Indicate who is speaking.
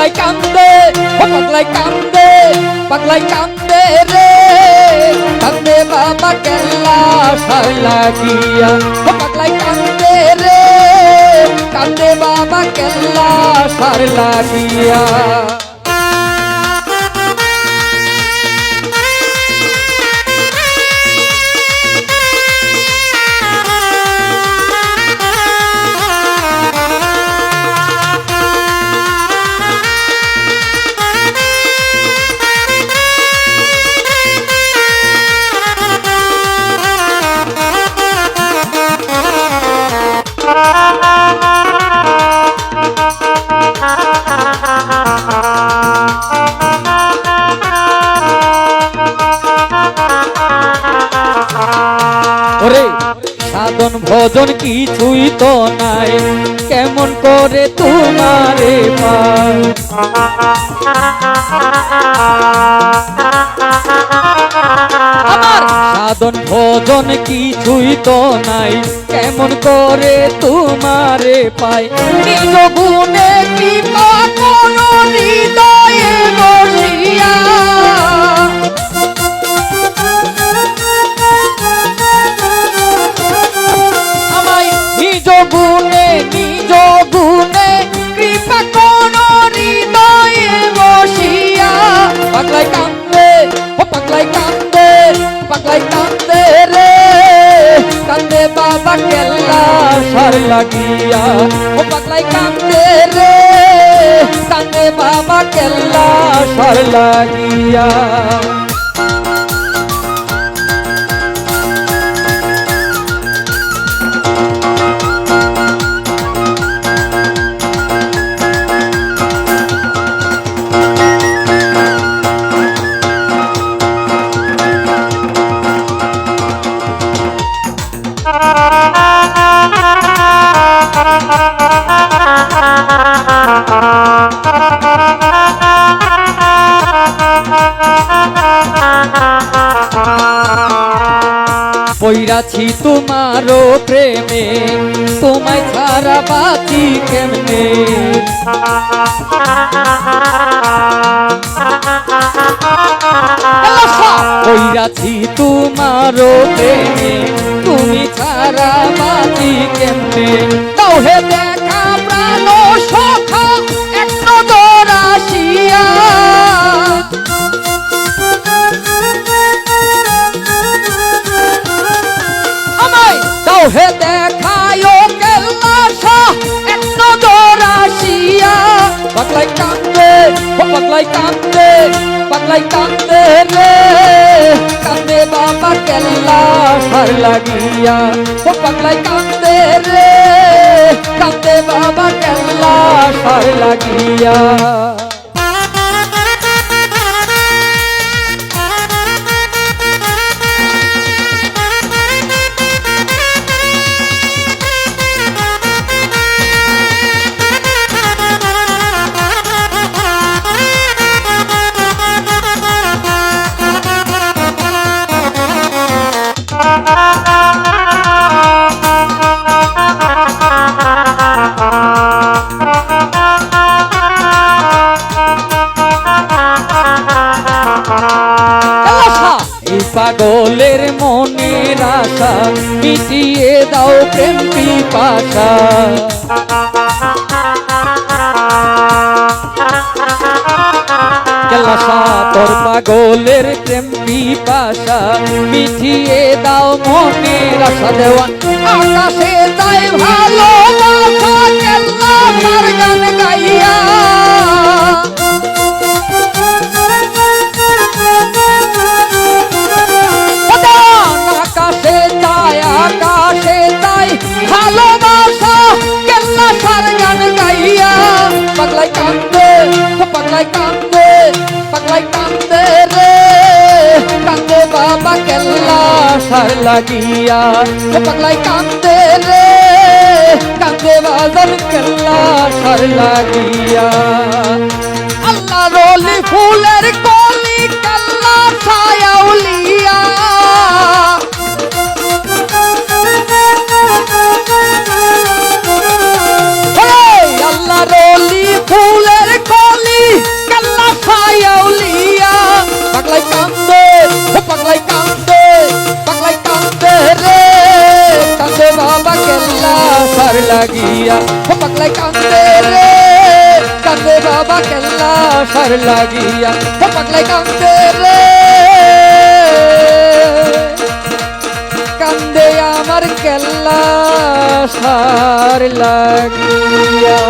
Speaker 1: পাগলাই কান্দে ও পাগলাই কান্দে পাগলাই কান্দে রে কান্দে বাবা কেল্লা সার লাগিয়া ও পাগলাই কান্দে রে কান্দে বাবা কেল্লা সার লাগিয়া ওরে সাধন ভজন কিছুই তো নাই কেমন করে তোমারে পাই আমার সাধন ভজন কিছুই তো নাই কেমন করে তোমারে পাই নিজ গুণে কৃপা করো হৃদয়ে বসিয়া নিজ গুণে কৃপা করো হৃদয়ে বসিয়া পাগলাই কান্দে ও পাগলাই কান্দে পাগলাই কান্দে রে কান্দে বাবা কেল্লা সার লাগিয়া ও পাগলাই কান্দে রে কান্দে বাবা কেল্লা সার লাগিয়া পইরাছি তোমারও প্রেমে তোমায় ছাড়া বাঁচি কেমনে পইরাছি তোমারও প্রেমে তুমি ছাড়া বাঁচি কেমনে তাও হে দেখা প্রাণ সখা এক নজর আসিয়া হে দেখায় কেল্লা শাহ এক নজর আসিয়া পাগলাই কান্দে ও পাগলাই কান্দে পাগলাই কান্দে রে কান্দে বাবা কেল্লা সার লাগিয়া ও পাগলাই কান্দে রে কান্দে বাবা কেল্লা সার লাগিয়া পাগলের মনের আশা মিটিয়ে দাও প্রেম পিপাসা কেল্লা তোর পাগলের প্রেম পিপাসা মিটিয়ে দাও মনের আশা দেওয়ান আকাশে তাই ভালোবাসা কেল্লা তার গান গাইয়া ভালোবাসা কেল্লা সার গান গাইয়া পাগলাই কান্দে পাগলাই কান্দে পাগলাই কান্দে রে কান্দে বাবা কেল্লা সার লাগিয়া পাগলাই কান্দে রে কান্দে বাজার কেল্লা সার লাগিয়া আল্লাহ রলি ফুলের কলি কেল্লা ছায়াউলিয়া আল্লাহ রলি ফুলের কলি লাগিয়া ও পাগলাই কান্দে রে কান্দে বাবা কেল্লা সার লাগিয়া ও পাগলাই কান্দে রে কান্দে আমার কেল্লা সার লাগিয়া